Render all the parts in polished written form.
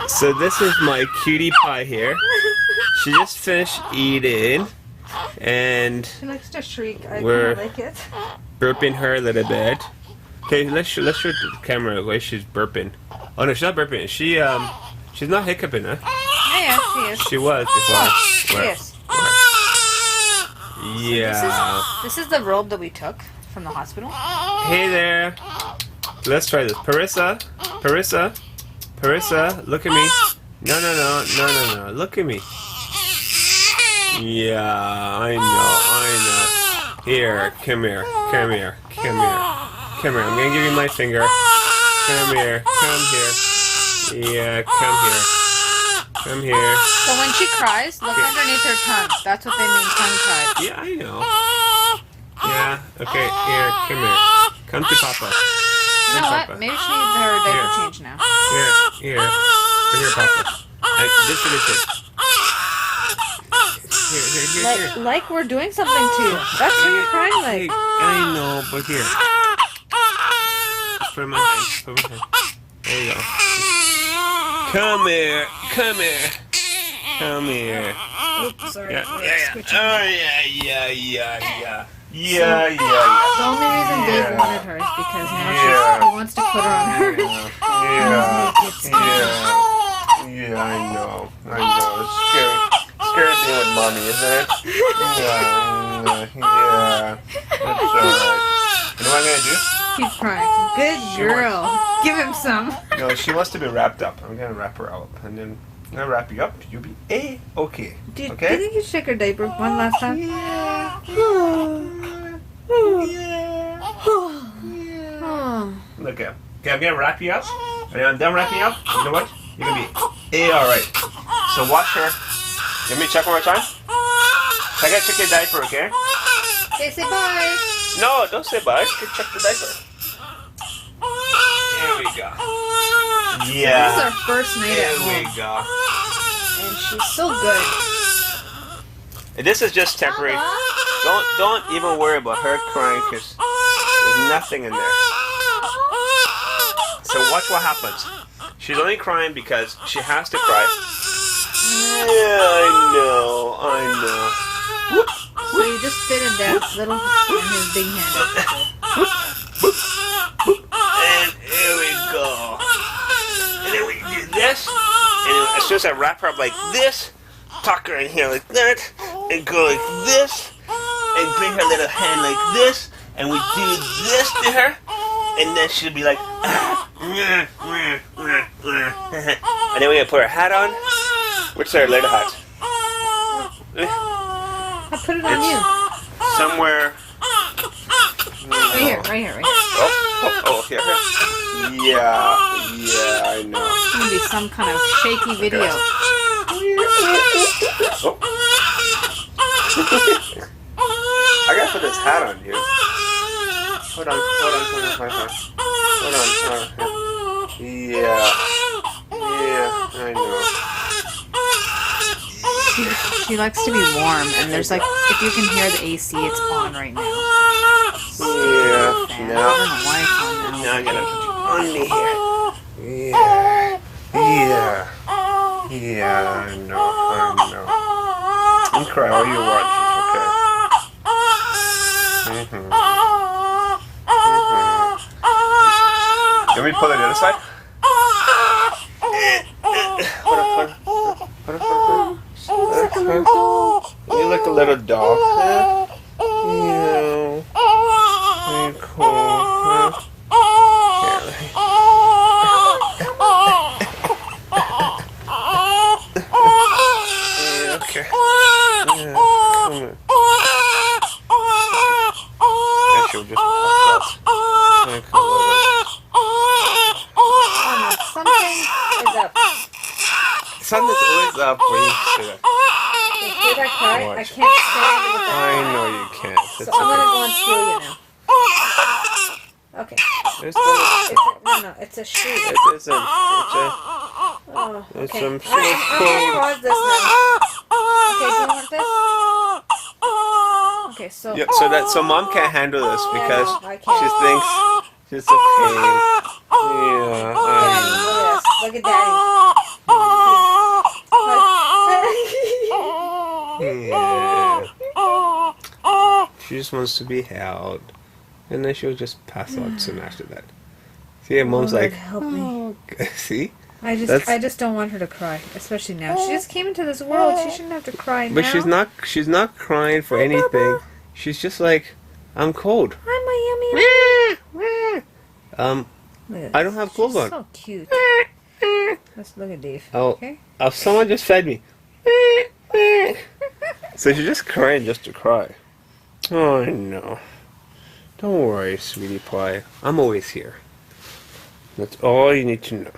So this is my cutie pie here. She just finished eating, and She likes to shriek. I We're- kind of like it. burping her a little bit. Okay, let's show the camera the way she's burping. Oh no, she's not burping. She's not hiccuping, huh? Yeah, she is. She was before. Where? Yes. Yeah. This is the robe that we took from the hospital. Hey there. Let's try this. Parissa, look at me. No. Look at me. Yeah, I know. Here, come here. I'm gonna give you my finger. Come here. Yeah, come here. So when she cries, look underneath her tongue. That's what they mean, tongue tied. Yeah, I know. Yeah, okay, here, come here. Come to Papa. You know what? Maybe she needs her diaper change now. Here. Bring her Papa. This is it. Here. Like we're doing something to you. That's what you're crying like. I know, but here. Just put my hand. There you go. Come here. Oops, sorry. Yeah. Oh, yeah. The only reason Dave wanted her is because now he wants to put her on her. Yeah, I know. It's scary. Scary being with mommy, isn't it? Yeah. That's alright. You know what I'm gonna do? Keep crying. Good girl. Give him some. No, she wants to be wrapped up. I'm gonna wrap her up, and then I'm gonna wrap you up. You'll be okay. Do you Okay? think you should shake her diaper one last time? Look at. Okay, I'm gonna wrap you up. And I'm done wrapping you up. You know what? You're gonna be alright. So watch her. Let me check one more time. I gotta check your diaper, okay? Okay, say bye. No, don't say bye. Just check the diaper. There we go. Yeah. This is our first night at There we home. go. And she's so good. And this is just temporary. Don't even worry about her crying because there's nothing in there. So watch what happens. She's only crying because she has to cry. Yeah, I know. So you just fit in Dad's little and his big hand. And here we go. And then we do this. And then as soon as I wrap her up like this, tuck her in here like that, and go like this, and bring her little hand like this, and we do this to her, and then she'll be like, and then we're gonna put her hat on. Where's her little hat? I put it on you. Somewhere. Right here. Oh, here. Yeah, I know. It's gonna be some kind of shaky video. Oh. I gotta put this hat on you. Hold on. Yeah, I know. She likes to be warm, and there's like, if you can hear the AC, it's on right now. Yeah, I don't know why it's on now. Now I gotta put you on me here. Yeah, I know. You can cry all you want, it's okay. Let me pull it the other side. You look a little dog. Yeah. You're cool. Okay. Yeah, come here. She'll just pop Something is up. Something's always up when you say that. If I cry, I Watch. can't stay under the I bed. know you can't. So I'm gonna go and steal you now. Okay. It's a shoe. It isn't. Oh, It's okay. some I'm gonna pause this now. Okay, do you want this? Okay, so. Yeah, so mom can't handle this because I can't. she thinks she's a pain. Yeah, I Daddy, look at this. Look at Daddy. just wants to be held. And then she'll just pass out soon after that. See, and mom's Lord, like, help me. oh, see? I just don't want her to cry, especially now. She just came into this world. She shouldn't have to cry now. But she's not crying for anything. Baba. She's just like, I'm cold. Hi, my yummy. Look at I don't have clothes She's on. so cute. Let's look at Dave. Oh, Okay. Someone just fed me. So she's just crying just to cry. Oh, no. Don't worry, sweetie pie. I'm always here. That's all you need to know.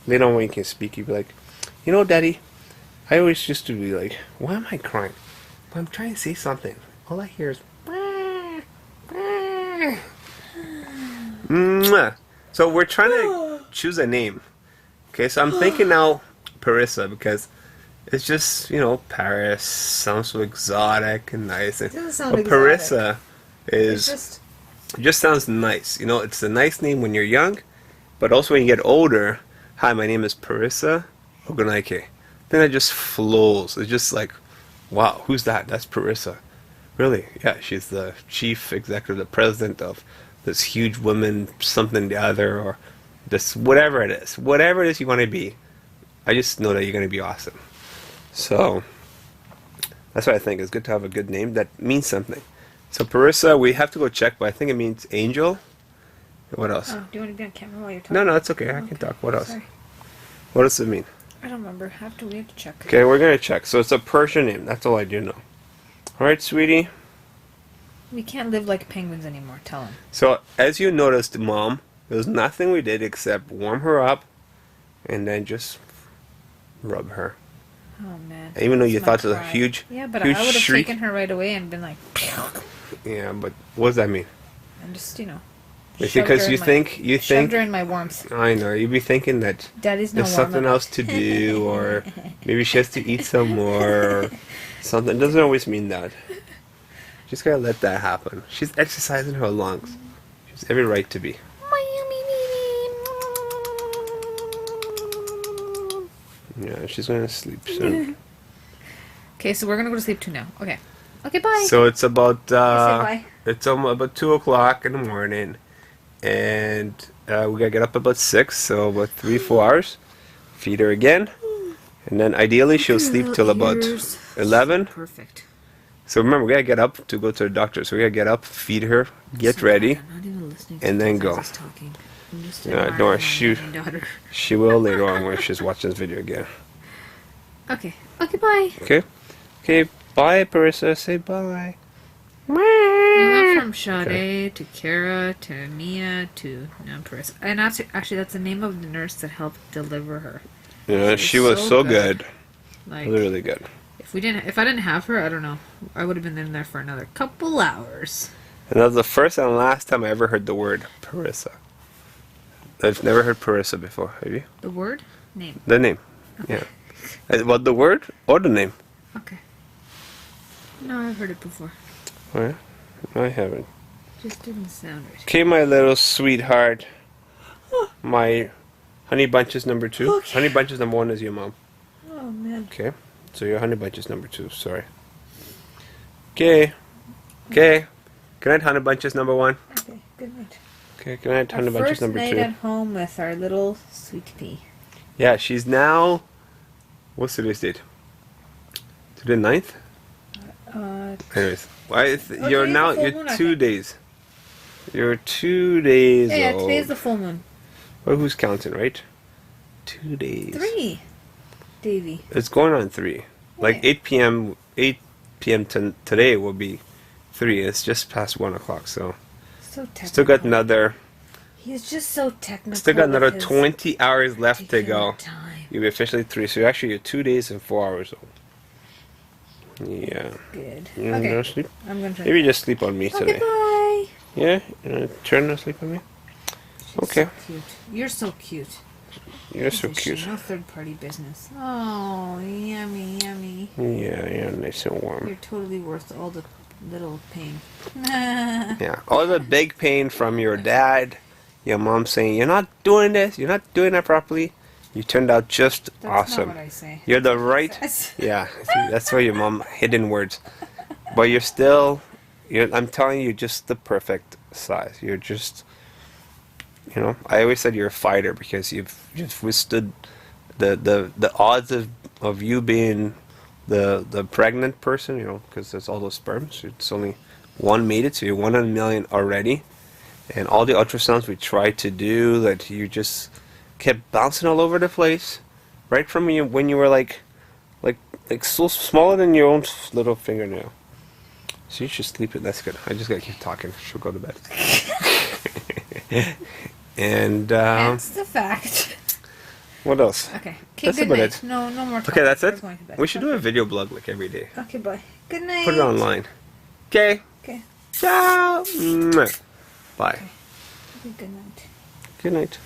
Later on when you can speak, you'll be like, you know, Daddy, I always used to be like, why am I crying? But I'm trying to say something. All I hear is, Mwah. So we're trying to choose a name. Okay, so I'm thinking now Parissa because it's just, you know, Paris sounds so exotic and nice. It doesn't sound but exotic. Parissa is it just sounds nice. You know, it's a nice name when you're young, but also when you get older. Hi, my name is Parissa Ogunaike. Then it just flows. It's just like, wow, who's that? That's Parissa. Really? Yeah, she's the chief executive, the president of this huge woman, something the other, or this whatever it is. Whatever it is you want to be. I just know that you're going to be awesome. So, that's what I think. It's good to have a good name that means something. So Parissa, we have to go check, but I think it means angel. What else? Oh, do you want to be on camera while you're talking? No, it's okay. I can talk. What else? Sorry. What does it mean? I don't remember. We have to check. Okay, we're going to check. So it's a Persian name. That's all I do know. Alright, sweetie. We can't live like penguins anymore. Tell him. So, as you noticed, Mom, there was nothing we did except warm her up and then just rub her. Oh, man. Even though you That's thought my it was a pride. huge, Yeah, but huge I would have shriek. taken her right away and been like, Yeah, but what does that mean? and just, you know. It's shoved because her you in my- think Shoved her in my warmth. I know, you'd be thinking that Daddy's no there's warm something up. else to do, or maybe she has to eat some more, or something. It doesn't always mean that. Just gotta let that happen. She's exercising her lungs. She has every right to be. Yeah, she's gonna sleep soon. Okay, so we're gonna go to sleep too now. Okay. Okay, bye. So it's about bye. it's about 2 o'clock in the morning, and we gotta get up about 6, so about 3-4 hours. Feed her again, and then ideally she'll sleep till about 11. Perfect. So remember, we gotta get up to go to the doctor. So we gotta get up, feed her, get ready. I'm not even listening and then go. talking. I'm just Yeah, don't admiring worry, my shoot. daughter. She will later on when she's watching this video again. Okay. Okay, bye. Okay? Okay, bye, Parissa. Say bye. We went from Sade to Kara to Mia to now Parissa. And actually, that's the name of the nurse that helped deliver her. Yeah, she was so good. Like, Really good. if I didn't have her, I don't know. I would have been in there for another couple hours. And that was the first and last time I ever heard the word Parissa. I've never heard Parissa before. Have you? The word? Name. The name. Yeah. Well, the word or the name? Okay. No, I've heard it before. Oh, yeah? I haven't. Just didn't sound right. Okay, my little sweetheart. My honey bunches number 2. Okay. Honey bunches number 1 is your mom. Oh, man. Okay. So your honey bunches number 2. Sorry. Okay. Okay. Good night, honey bunches number 1. Okay, good night. Okay. Good night, honey Our bunches first number night 2. at home with our little sweet pea. Yeah, she's now. What's today's date? Today 9th? Anyways, you're today's now the full you're moon, I 2 think. days. You're 2 days Yeah, old. today's the full moon. Well, who's counting, right? 2 days. 3. Davy. It's going on 3. Like Yeah. 8 p.m. 8 p.m. Today will be 3. It's just past 1 o'clock, so So technical. still got another. He's just so technical. Still got another with his 20 hours left to go. particular Time. You'll be officially 3. So actually, you're 2 days and 4 hours old. Yeah. Good. You wanna go Okay. to sleep? I'm gonna try. Maybe just sleep on me Okay, today. bye. Yeah? You wanna turn to sleep on me? She's Okay. So cute. You're so cute. You're so Isn't cute. she? No third party business. Oh, yummy, yummy. Yeah, yeah, nice and warm. You're totally worth all the little pain. Yeah, all the big pain from your dad, your mom saying, you're not doing this, you're not doing that properly. You turned out just That's awesome. not what I say. You're the right. Yeah, see, that's why your mom hidden words. But you're still I'm telling you, just the perfect size. You're just, I always said you're a fighter because you've withstood the odds of you being the pregnant person, because there's all those sperms. It's only one made it, so you're 1 in a million already. And all the ultrasounds we tried to do, that you just kept bouncing all over the place, right from when you were like so smaller than your own little fingernail. So you should sleep it. That's good. I just gotta keep talking. She'll go to bed. And That's the fact. what else? Okay. That's Good about night. it. No more talking. Okay, that's We're it. going to bed. We should do a video blog like every day. Okay, bye. Good night. Put it online. Okay. Okay. Ciao. Mwah. Bye. Okay. Good night. Good night.